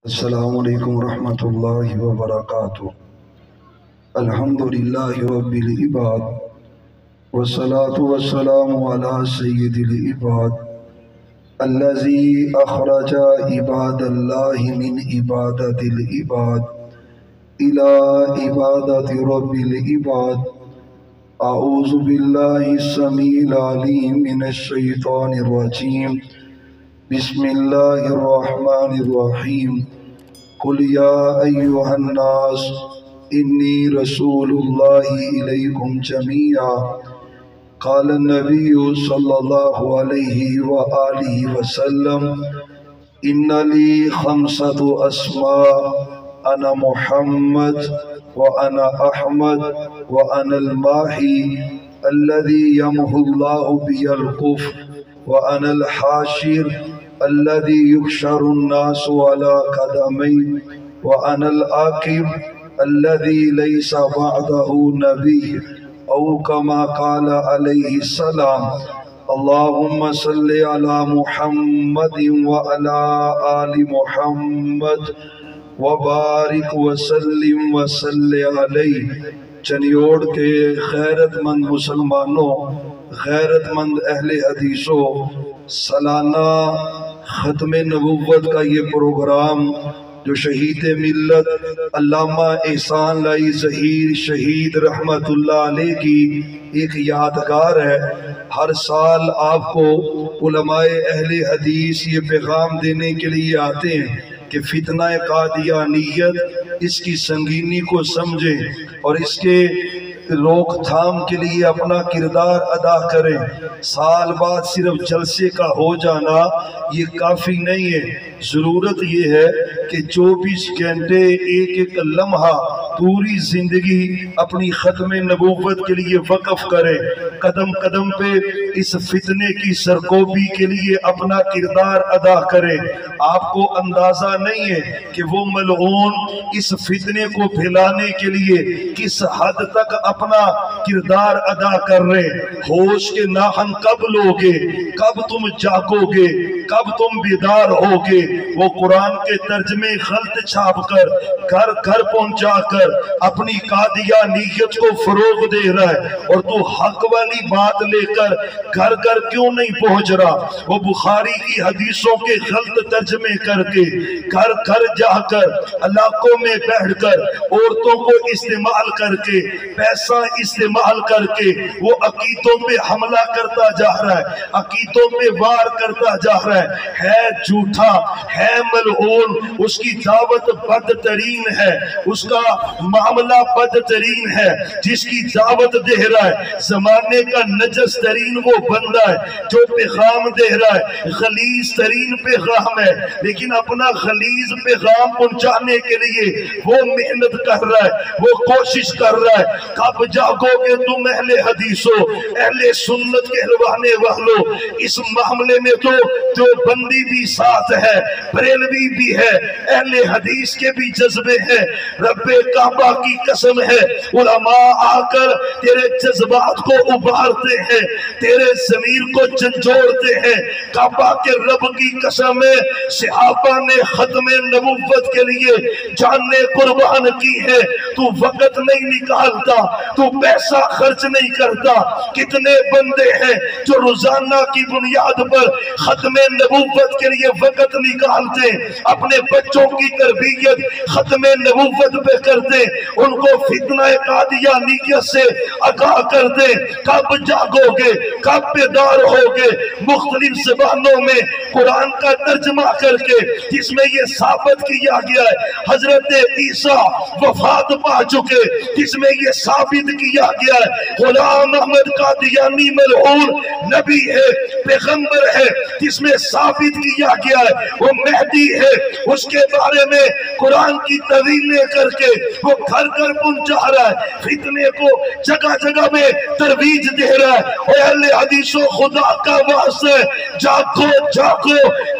السلام علیکم ورحمۃ اللہ وبرکاتہ۔ الحمدللہ رب العباد والصلاة والسلام علی سید العباد الذی اخرج عباد اللہ من عبادت العباد الى عبادت رب العباد۔ اعوذ باللہ السمیع العلیم من الشیطان الرجیم۔ بسم اللہ الرحمن الرحیم۔ قل یا ایہا الناس انی رسول اللہ الیکم جمیعا۔ قال النبی صلی اللہ علیہ وآلہ وسلم ان لی خمسۃ اسماء انا محمد وانا احمد وانا الماحی الذی یمحو اللہ بی الکفر وانا الحاشر الذي يحشر الناس على قدمي وأنا العاقب الذي ليس بعده نبي أو كما قال عليه السلام۔ اللهم صل على محمد وعلى آل محمد وبارک وسلم وسلم علیہ۔ چنیوڑ کے غیرت مند مسلمانوں، غیرت مند اہل حدیثوں، سالانہ ختم نبوت کا یہ پروگرام جو شہید ملت علامہ احسان لائی ظہیر شہید رحمت اللہ علیہ کی ایک یادگار ہے۔ ہر سال آپ کو علماء اہل حدیث یہ پیغام دینے کے لیے آتے ہیں کہ فتنہ قادیانیت اس کی سنگینی کو سمجھیں اور اس کے روک تھام کے لیے اپنا کردار ادا کریں۔ سال بعد صرف جلسے کا ہو جانا یہ کافی نہیں ہے، ضرورت یہ ہے کہ 24 گھنٹے ایک ایک لمحہ پوری زندگی اپنی ختم نبوت کے لیے وقف کریں، قدم قدم پہ اس فتنے کی سرکوبی کے لیے اپنا کردار ادا کریں۔ آپ کو اندازہ نہیں ہے کہ وہ ملعون اس فتنے کو پھیلانے کے لیے کس حد تک اپنا کردار ادا کر رہے۔ ہوش کے ناخن کب لوگے، کب تم جاگو گے، کب تم بیدار ہوگے؟ وہ قرآن کے ترجمے غلط چھاپ کر گھر گھر پہنچا کر اپنی قادیانیت کو فروغ دے رہا ہے، اور تو حق والی بات لے کر گھر گھر کیوں نہیں پہنچ رہا؟ وہ بخاری کی حدیثوں کے غلط ترجمے کر کے گھر گھر جا کر علاقوں میں بیٹھ کر عورتوں کو استعمال کر کے پیسہ استعمال کر کے وہ عقیدوں پہ حملہ کرتا جا رہا ہے، عقیدوں پہ وار کرتا جا رہا ہے جھوٹا، ہے ملعون، اس کی دعوت بدترین ہے، اس کا معاملہ بدترین ہے، جس کی دعوت دے رہا ہے زمانے کا نجس ترین وہ بندہ ہے جو پیغام دے رہا ہے غلیظ ترین پیغام ہے، لیکن اپنا غلیظ پیغام پہنچانے کے لیے وہ محنت کر رہا ہے، وہ کوشش کر رہا ہے۔ کب جاگو گے تم اہل حدیثوں، اہل سنت کے کہلوانے والوں؟ اس معاملے میں تو جو بندی بھی ساتھ ہے، بریلوی بھی ہے، اہل حدیث کے بھی جذبے ہیں۔ رب کعبہ کی قسم ہے، علماء آ کر تیرے جذبات کو ابھارتے ہیں، تیرے ضمیر کو جھنجھوڑتے ہیں۔ کعبہ کے رب کی قسم ہے، صحابہ نے ختم نبوت کے لیے جانیں قربان کی ہے، تو وقت نہیں نکالتا، تو پیسہ خرچ نہیں کرتا۔ کتنے بندے ہیں جو روزانہ کی بنیاد پر ختم نبوت کے لیے وقت نکالتے، اپنے بچوں کی تربیت ختم نبوت پہ کرتے، ان کو فتنہ قادیانیت سے آگاہ کرتے۔ کب جاگو گے، کب بیدار ہوگے؟ مختلف زبانوں میں قرآن کا ترجمہ کر کے جس میں یہ ثابت کیا گیا ہے حضرت عیسیٰ وفات پا چکے، جس میں یہ ثابت کیا گیا ہے غلام احمد قادیانی ملعون نبی ہے، پیغمبر ہے، جس میں ثابت کیا گیا ہے وہ مہدی ہے، اس کے بارے میں قرآن کی تویلیں کر کے وہ گھر گھر پہنچا رہا ہے، فتنے کو جگہ جگہ میں ترویج دے رہا ہے۔ اور اہل حدیث و خدا کا واسطہ جاگو جاگو،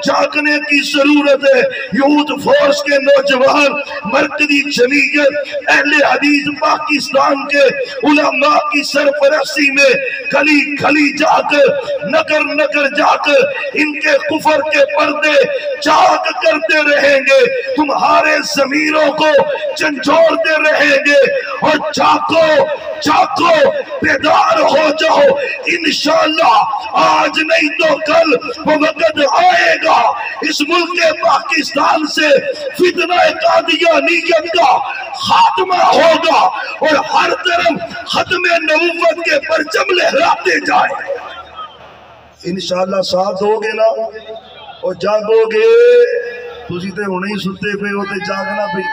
جاگنے کی ضرورت ہے۔ یوتھ فورس کے نوجوان، مرکزی جمعیت اہل حدیث پاکستان کے علماء کی سرپرستی میں گلی گلی جا کر، نگر نگر جا کر ان کے کفر کے پردے چاک کرتے رہیں گے، تمہارے ضمیروں کو جھنجھوڑتے رہیں گے، اور جاگو بیدار ہو جاؤ، انشاءاللہ آج نہیں تو کل وہ وقت آئے گا اس ملک پاکستان سے فتنہ قادیانیت کا خاتمہ ہوگا اور ہر طرف ختم نبوت کے پرچم لہراتے جائیں۔ انشاءاللہ ساتھ ہوگے نا اور جاگو گے، تسی تے ہونے ہی ستے پہ ہوتے جاگنا پہ۔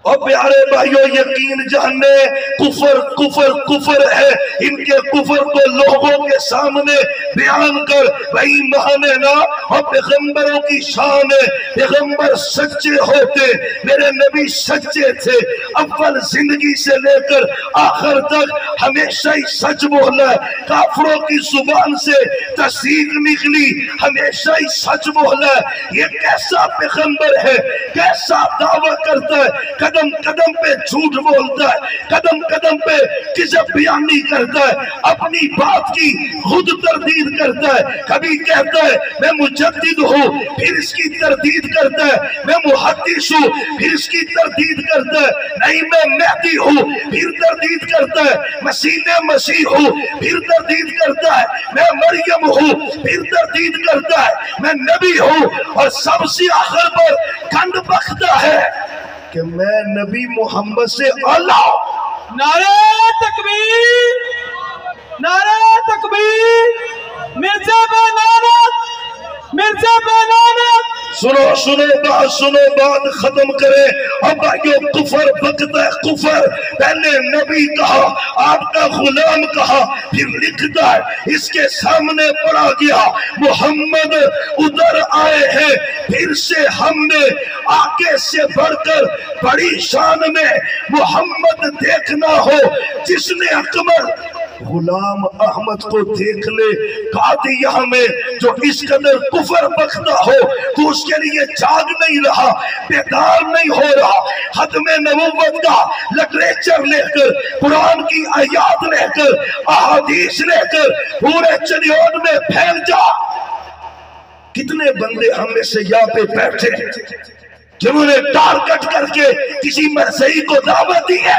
اور پیارے بھائیو، یقین جاننے کفر ہے، ان کے کفر کو لوگوں کے سامنے بیان کر بھائی مانے نا، اور پیغمبروں کی شان ہے، پیغمبر سچے ہوتے، میرے نبی سچے تھے، اول زندگی سے لے کر آخر تک ہمیشہ ہی سچ بولا ہے، کافروں کی زبان سے تصدیق نکلی، ہمیشہ ہی سچ بولا ہے۔ یہ کیسا پیغمبر ہے، کیسا دعویٰ کرتا ہے، قدم قدم پہ جھوٹ بولتا ہے، قدم قدم پہ کذب بیانی کرتا ہے، اپنی بات کی خود تردید کرتا ہے، کبھی کہتا ہے میں مجدد ہوں، پھر اس کی تردید کرتا ہے، میں محدث ہوں، پھر اس کی تردید کرتا ہے، نہیں میں مہدی ہوں، پھر تردید کرتا ہے، مسیح ہوں، پھر تردید کرتا ہے، میں مریم ہوں، پھر تردید کرتا ہے، میں نبی ہوں، اور سب سے آخر پر گند بکتا ہے کہ میں نبی محمد سے اعلیٰ۔ نعرہ تکبیر، نعرہ تکبیر، مرزا بینانت، مرزا بینانت۔ سنو بات ختم کرے۔ اب بھائیو، کفر بکتا ہے، کفر پہلے نبی کہا، آپ کا غلام کہا، پھر لکھتا ہے اس کے سامنے پڑا گیا محمد ادھر آئے ہیں، پھر سے ہم نے آگے سے بڑھ کر بڑی شان میں محمد دیکھنا ہو، جس نے اکمل غلام احمد کو دیکھ لے قادیہ میں، جو اس قدر کفر بکتا ہو تو اس کے لیے جاگ نہیں رہا، بیدار نہیں ہو رہا، ختم نبوت کا لٹریچر لے کر، قرآن کی آیات لے کر، احادیث لے کر پورے چنیوٹ میں پھیل جا۔ کتنے بندے ہم میں سے یہاں پہ بیٹھے جنہوں نے ٹارگٹ کر کے کسی مرضی کو دعوت دی ہے،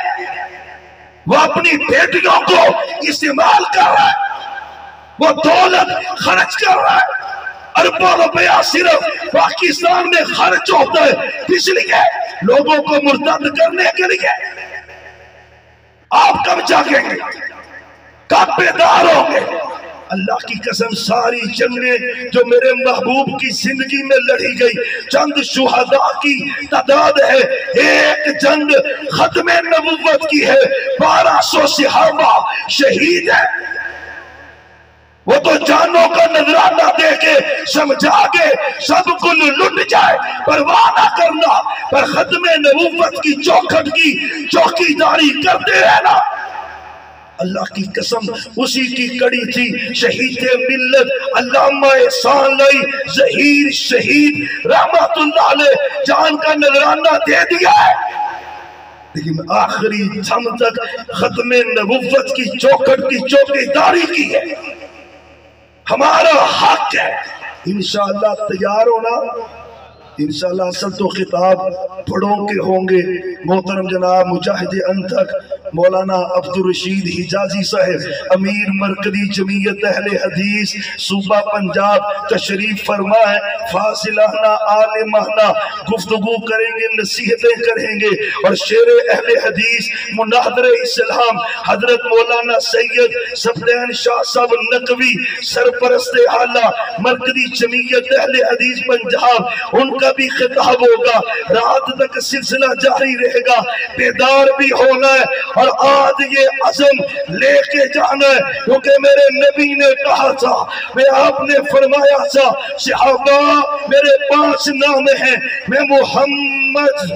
وہ اپنی بیٹیوں کو استعمال کر رہا ہے، وہ دولت خرچ کر رہا ہے، اربوں روپیہ صرف پاکستان میں خرچ ہوتا ہے، کس لیے؟ لوگوں کو مرتد کرنے کے لیے۔ آپ کب جاگیں گے؟ کب بیدار ہوں گے؟ اللہ کی قسم، ساری جنگیں جو میرے محبوب کی زندگی میں لڑی گئی، چند شہداء کی تعداد ہے، ایک جنگ ختم نبوت کی ہے، 1200 صحابہ شہید ہیں۔ وہ تو جانوں کا نذرانہ دے کے سمجھا کے سب کل لٹ جائے، پرواہ نہ کرنا، پر ختم نبوت کی چوکھٹ کی چوکی داری کرتے رہنا۔ اللہ کی قسم، اسی کی کڑی تھی شہید ملت علامہ احسان لائی ظہیر شہید رحمت اللہ علیہ، جان کا نذرانہ دے دیا ہے، لیکن آخری دم تک ختم نبوت کی چوکھٹ کی چوکی داری کی ہے۔ ہمارا حق ہے، انشاءاللہ تیار ہونا۔ انشاءاللہ اصل تو خطاب بڑوں کے ہوں گے، محترم جناب مجاہد انتھک مولانا عبدالرشید حجازی صاحب امیر مرکزی جمعیت اہل حدیث صوبہ پنجاب تشریف فرما ہے، فاصلانہ عالمانہ گفتگو کریں گے، نصیحتیں کریں گے، اور شیر اہل حدیث مناظر اسلام حضرت مولانا سید صفدین شاہ صاحب نقوی سرپرست اعلیٰ مرکزی جمعیت اہل حدیث پنجاب، ان کا بھی خطاب ہوگا، رات تک سلسلہ جاری رہے گا، بیدار بھی ہونا ہے، اور آج یہ عزم لے کے جانا ہے، کیونکہ میرے نبی نے کہا تھا، میں آپ نے فرمایا تھا صحابہ میرے 5 نام ہیں، میں محمد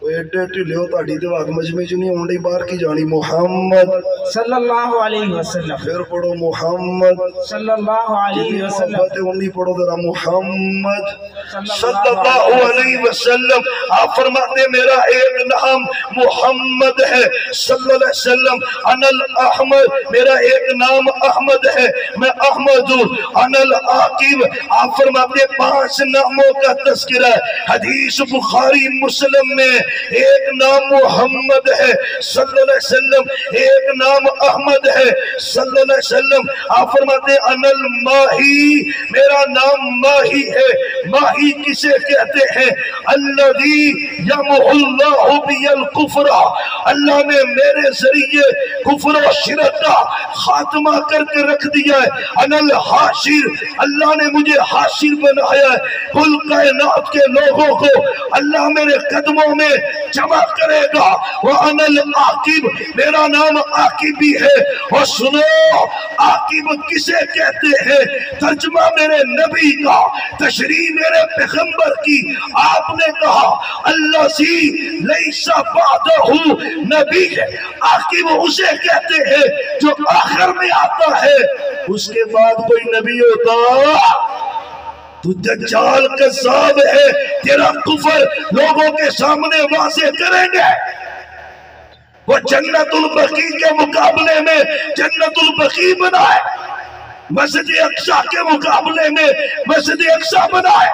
ایڈے ٹھلے ہو تہاڈی تے وقت مجمع چ نہیں آن ڈئی باہر کی جانی محمد صلی اللہ علیہ وسلم پھر پڑھو محمد صلی اللہ علیہ وسلم محبت انہی پڑھو ذرا محمد صلی اللہ علیہ وسلم آپ فرماتے میرا ایک نام محمد ہے صلی اللہ علیہ وسلم انا الاحمد میرا ایک نام احمد ہے میں احمد ہوں انا العاقب آپ فرماتے 5 ناموں کا تذکرہ ہے حدیث بخاری مسلم میں ایک نام محمد ہے صلی اللہ علیہ وسلم ایک نام احمد ہے صلی اللہ علیہ وسلم آپ فرماتے انا الماہی میرا نام ماہی ہے ماہی کسے کہتے ہیں الذی یمحو اللہ بی الکفر اللہ نے میرے ذریعے کفر و شرک کا خاتمہ کر کے رکھ دیا ہے انا الحاشر اللہ نے مجھے حاشر بنایا ہے کل کائنات کے لوگوں کو اللہ میرے قدموں میں جمع کرے گا وَأَنَا الْعَاقِبُ میرا نام عاقب بھی ہے اور سنو عاقب کسے کہتے ہیں ترجمہ میرے نبی کا تشریح میرے پیغمبر کی آپ نے کہا اللہ سی لیسا بعدہ نبی ہے عاقب اسے کہتے ہیں جو آخر میں آتا ہے اس کے بعد کوئی نبی ہوتا تو دجال کذاب ہے تیرا کفر لوگوں کے سامنے واضح کریں گے وہ جنت البقیع کے مقابلے میں جنت البقیع بنائے مسجد اقصی کے مقابلے میں مسجد اقصی بنائے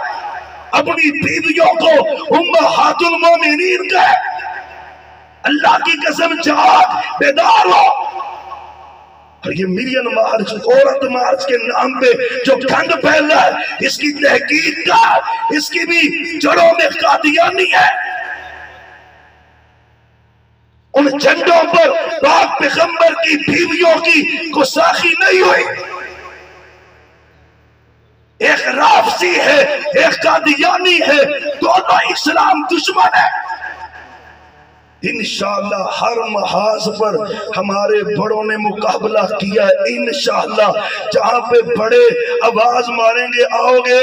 اپنی بیویوں کو امہات المومنین کہے اللہ کی قسم جاگ بیدار ہو اور یہ ملین مارچ عورت مارچ کے نام پہ جو گھنڈ پھیلا ہے اس کی تحقیق کا اس کی بھی جڑوں میں قادیانی ہے ان جھنڈوں پر پاک پیغمبر کی بیویوں کی گستاخی نہیں ہوئی ایک رافضی ہے ایک قادیانی ہے دونوں اسلام دشمن ہے انشاءاللہ ہر محاذ پر ہمارے بڑوں نے مقابلہ کیا ہے انشاءاللہ جہاں پہ بڑے آواز ماریں گے آؤ گے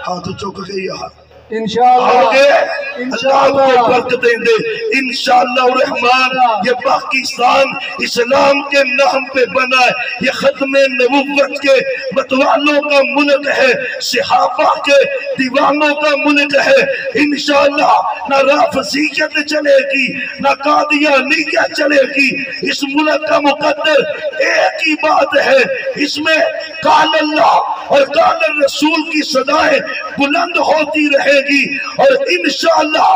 ہاتھ چک گئی یہاں انشاءاللہ اللہ کو برکتیں دے انشاءاللہ الرحمن یہ پاکستان اسلام کے نام پہ بنا ہے یہ ختم نبوت کے متوالوں کا ملک ہے صحابہ کے دیوانوں کا ملک ہے انشاءاللہ نہ رافضیت چلے گی نہ قادیانیت چلے گی اس ملک کا مقدر ایک ہی بات ہے اس میں قال اللہ اور قال الرسول کی صدائیں بلند ہوتی رہے گی اور انشاءاللہ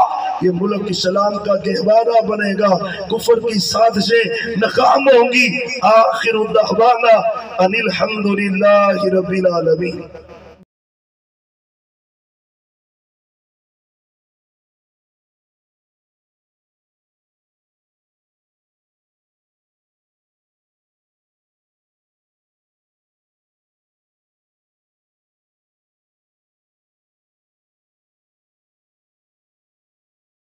یہ ملک اسلام کا گہوارہ بنے گا کفر کی سازشیں ناکام ہوں گی آخر دعوانا ان الحمدللہ رب العالمین